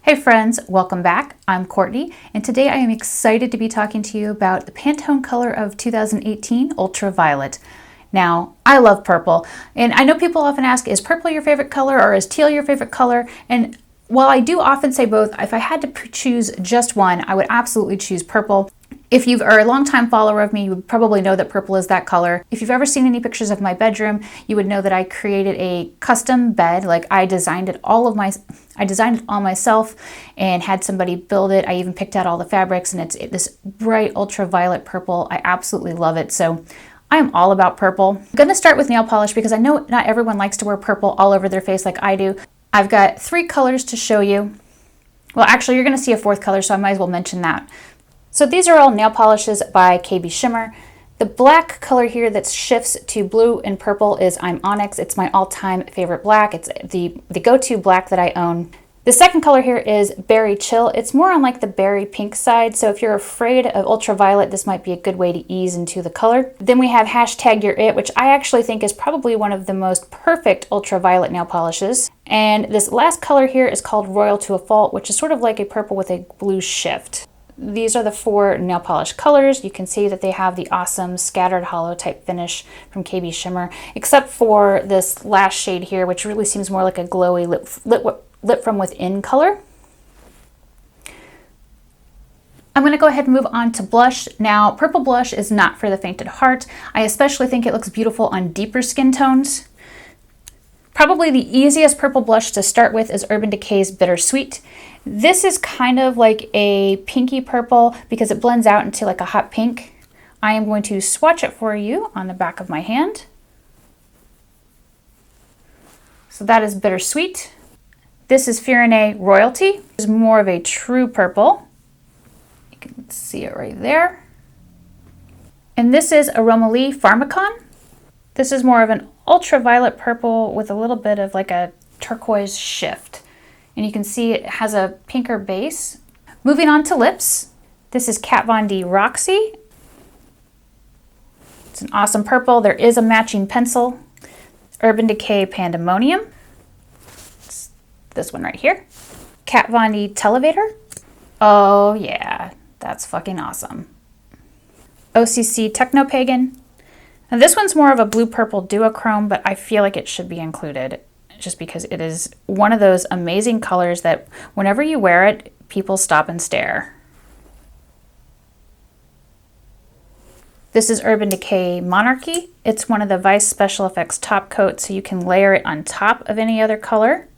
Hey friends, welcome back. I'm Courtney, and today I am excited to be talking to you about the Pantone Color of 2018 Ultraviolet. Now, I love purple, and I know people often ask, is purple your favorite color or is teal your favorite color? And while I do often say both, if I had to choose just one, I would absolutely choose purple. If you are a longtime follower of me, you would probably know that purple is that color. If you've ever seen any pictures of my bedroom, you would know that I created a custom bed. Like I designed it all myself and had somebody build it. I even picked out all the fabrics, and it's this bright ultraviolet purple. I absolutely love it. So I am all about purple. I'm gonna start with nail polish because I know not everyone likes to wear purple all over their face like I do. I've got 3 colors to show you. Well, actually, you're gonna see a 4th color, so I might as well mention that. So these are all nail polishes by KBShimmer. The black color here that shifts to blue and purple is I'm Onyx. It's my all-time favorite black. It's the go-to black that I own. The second color here is Berry Chill. It's more on like the berry pink side, so if you're afraid of ultraviolet, this might be a good way to ease into the color. Then we have hashtag You're It, which I actually think is probably one of the most perfect ultraviolet nail polishes. And this last color here is called Royal to a Fault, which is sort of like a purple with a blue shift. These are the 4 nail polish colors. You can see that they have the awesome scattered hollow type finish from KBShimmer, except for this last shade here, which really seems more like a glowy lit from within color. I'm going to go ahead and move on to blush. Now, purple blush is not for the faint at heart. I especially think it looks beautiful on deeper skin tones. Probably the easiest purple blush to start with is Urban Decay's Bittersweet. This is kind of like a pinky purple because it blends out into like a hot pink. I am going to swatch it for you on the back of my hand. So that is Bittersweet. This is Fyrinnae Royalty. It's more of a true purple. You can see it right there. And this is Aromaleigh Pharmakon. This is more of an ultraviolet purple with a little bit of like a turquoise shift. And you can see it has a pinker base. Moving on to lips. This is Kat Von D Roxy. It's an awesome purple. There is a matching pencil. Urban Decay Pandemonium. It's this one right here. Kat Von D Televator. Oh yeah, that's fucking awesome. OCC Technopagan. Now this one's more of a blue-purple duochrome, but I feel like it should be included just because it is one of those amazing colors that whenever you wear it, people stop and stare. This is Urban Decay Monarchy. It's one of the Vice Special Effects top coats, so you can layer it on top of any other color.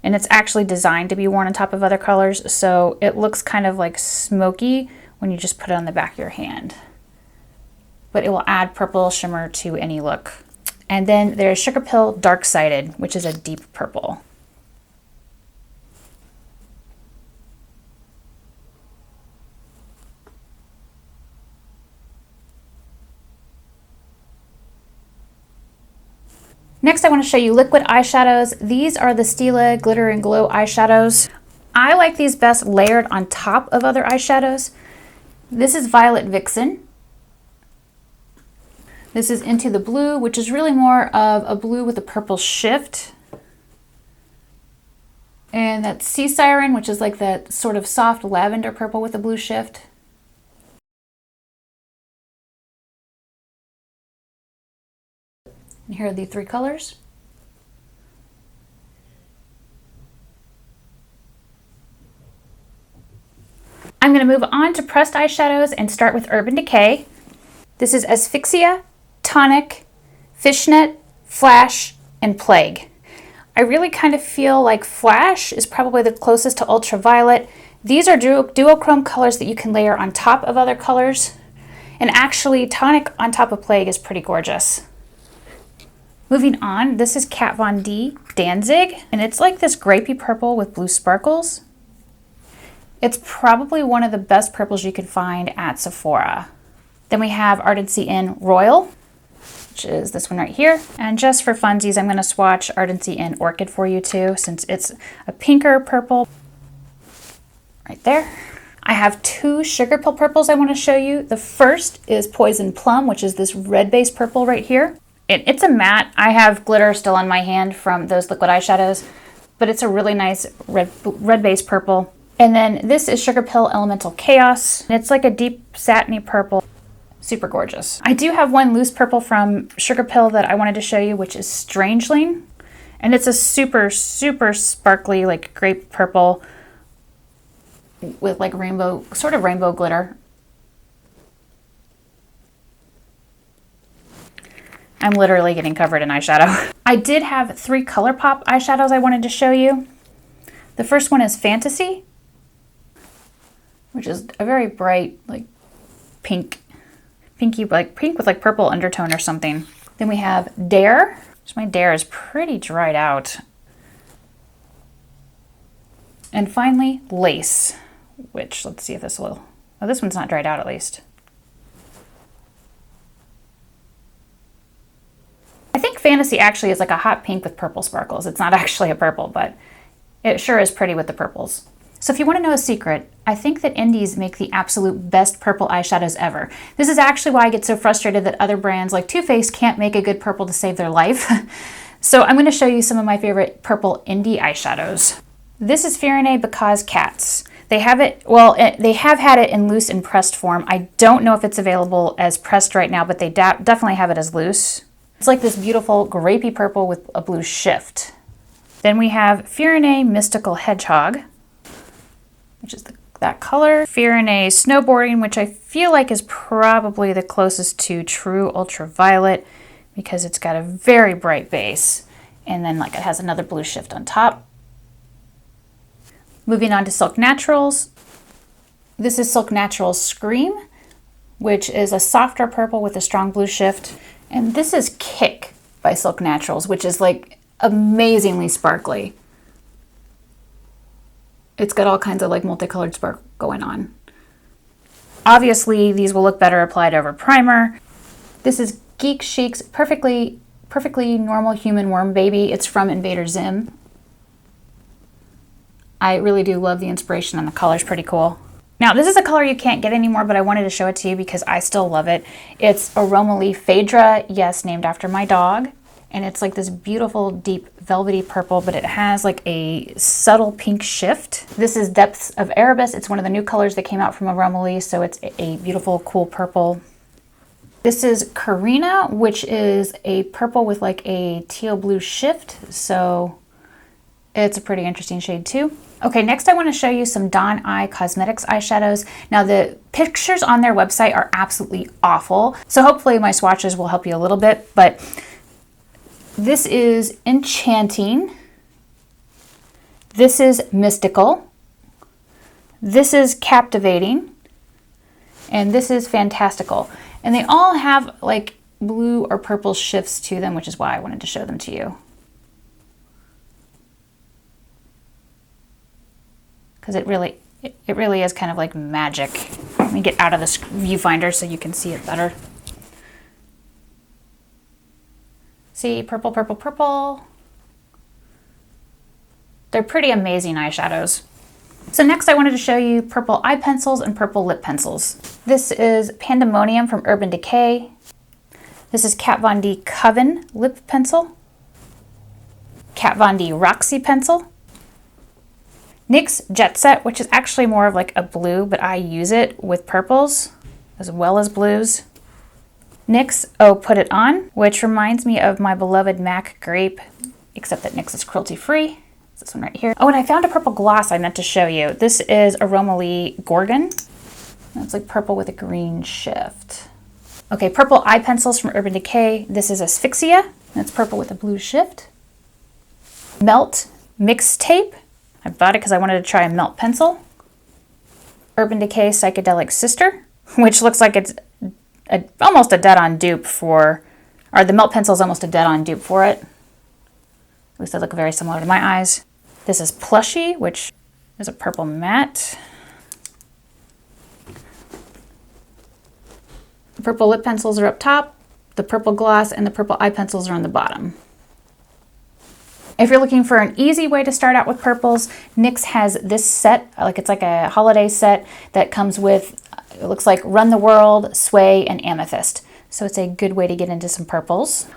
And it's actually designed to be worn on top of other colors, so it looks kind of like smoky when you just put it on the back of your hand. But it will add purple shimmer to any look. And then there's Sugarpill Dark Sided, which is a deep purple. Next, I want to show you liquid eyeshadows. These are the Stila Glitter and Glow eyeshadows. I like these best layered on top of other eyeshadows. This is Violet Vixen. This is Into the Blue, which is really more of a blue with a purple shift. And that's Sea Siren, which is like that sort of soft lavender purple with a blue shift. And here are the 3 colors. I'm going to move on to pressed eyeshadows and start with Urban Decay. This is Asphyxia, Tonic, Fishnet, Flash, and Plague. I really kind of feel like Flash is probably the closest to ultraviolet. These are duochrome colors that you can layer on top of other colors. And actually, Tonic on top of Plague is pretty gorgeous. Moving on, this is Kat Von D Danzig, and it's like this grapey purple with blue sparkles. It's probably one of the best purples you could find at Sephora. Then we have Ardency Inn Royal, which is this one right here. And just for funsies, I'm going to swatch Ardency Inn Orchid for you too, since it's a pinker purple right there. I have 2 Sugarpill purples I want to show you. The first is Poison Plum, which is this red-based purple right here. It's a matte. I have glitter still on my hand from those liquid eyeshadows. but it's a really nice red base purple. And then this is Sugarpill Elemental Chaos. And it's like a deep satiny purple. Super gorgeous. I do have one loose purple from Sugarpill that I wanted to show you, which is Strangeling. And it's a super, super sparkly, like grape purple with like rainbow, sort of rainbow glitter. I'm literally getting covered in eyeshadow. I did have 3 ColourPop eyeshadows I wanted to show you. The first one is Fantasy, which is a very bright, like pinky, like pink with like purple undertone or something. Then we have Dare. So my Dare is pretty dried out. And finally, Lace, which, let's see if this will, oh, this one's not dried out at least. I think Fantasy actually is like a hot pink with purple sparkles. It's not actually a purple, but it sure is pretty with the purples. So if you want to know a secret, I think that indies make the absolute best purple eyeshadows ever. This is actually why I get so frustrated that other brands like Too Faced can't make a good purple to save their life. So I'm going to show you some of my favorite purple indie eyeshadows. This is Fyrinnae Because Cats. They have it, well, they have had it in loose and pressed form. I don't know if it's available as pressed right now, but they definitely have it as loose. It's like this beautiful grapey purple with a blue shift. Then we have Fyrinnae Mystical Hedgehog, which is that color. Fyrinnae Snowboarding, which I feel like is probably the closest to true ultraviolet because it's got a very bright base. And then like it has another blue shift on top. Moving on to Silk Naturals. This is Silk Naturals Scream, which is a softer purple with a strong blue shift. And this is Kick by Silk Naturals, which is like amazingly sparkly. It's got all kinds of like multicolored spark going on. Obviously, these will look better applied over primer. This is Geek Chic's Perfectly Normal Human Worm Baby. It's from Invader Zim. I really do love the inspiration and the color's pretty cool. Now, this is a color you can't get anymore, but I wanted to show it to you because I still love it. It's Aromaleigh Phaedra, yes, named after my dog. And it's like this beautiful, deep, velvety purple, but it has like a subtle pink shift. This is Depths of Erebus. It's one of the new colors that came out from Aromaleigh, so it's a beautiful, cool purple. This is Carina, which is a purple with like a teal blue shift, so it's a pretty interesting shade too. Okay, next I want to show you some Dawn Eye Cosmetics eyeshadows. Now the pictures on their website are absolutely awful, so hopefully my swatches will help you a little bit, but this is Enchanting. This is Mystical. This is Captivating. And this is Fantastical. And they all have like blue or purple shifts to them, which is why I wanted to show them to you. Because it really is kind of like magic. Let me get out of this viewfinder so you can see it better. See, purple, purple, purple. They're pretty amazing eyeshadows. So next I wanted to show you purple eye pencils and purple lip pencils. This is Pandemonium from Urban Decay. This is Kat Von D Coven lip pencil. Kat Von D Roxy pencil. Nyx Jet Set, which is actually more of like a blue, but I use it with purples as well as blues. NYX Oh Put It On, which reminds me of my beloved MAC Grape, except that NYX is cruelty-free. It's this one right here. Oh, and I found a purple gloss I meant to show you. This is Aromaleigh Gorgon. It's like purple with a green shift. Okay, purple eye pencils from Urban Decay. This is Asphyxia. That's purple with a blue shift. Melt Mixtape. I bought it because I wanted to try a melt pencil. Urban Decay Psychedelic Sister, which looks like it's almost a dead-on dupe for, or the melt pencil is almost a dead-on dupe for it. At least they look very similar to my eyes. This is Plushy, which is a purple matte. The purple lip pencils are up top, the purple gloss and the purple eye pencils are on the bottom. If you're looking for an easy way to start out with purples, NYX has this set, like it's like a holiday set that comes with, it looks like Run the World, Sway, and Amethyst. So it's a good way to get into some purples.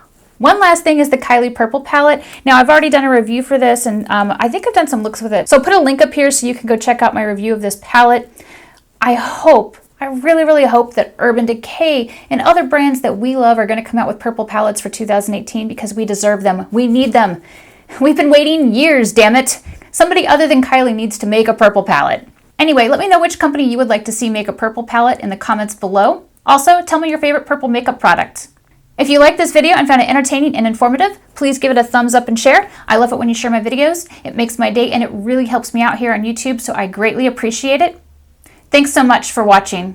One last thing is the Kylie Purple palette. Now, I've already done a review for this, and I think I've done some looks with it. So I'll put a link up here so you can go check out my review of this palette. I really, really hope that Urban Decay and other brands that we love are going to come out with purple palettes for 2018 because we deserve them. We need them. We've been waiting years, damn it. Somebody other than Kylie needs to make a purple palette. Anyway, let me know which company you would like to see make a purple palette in the comments below. Also, tell me your favorite purple makeup product. If you liked this video and found it entertaining and informative, please give it a thumbs up and share. I love it when you share my videos. It makes my day and it really helps me out here on YouTube, so I greatly appreciate it. Thanks so much for watching.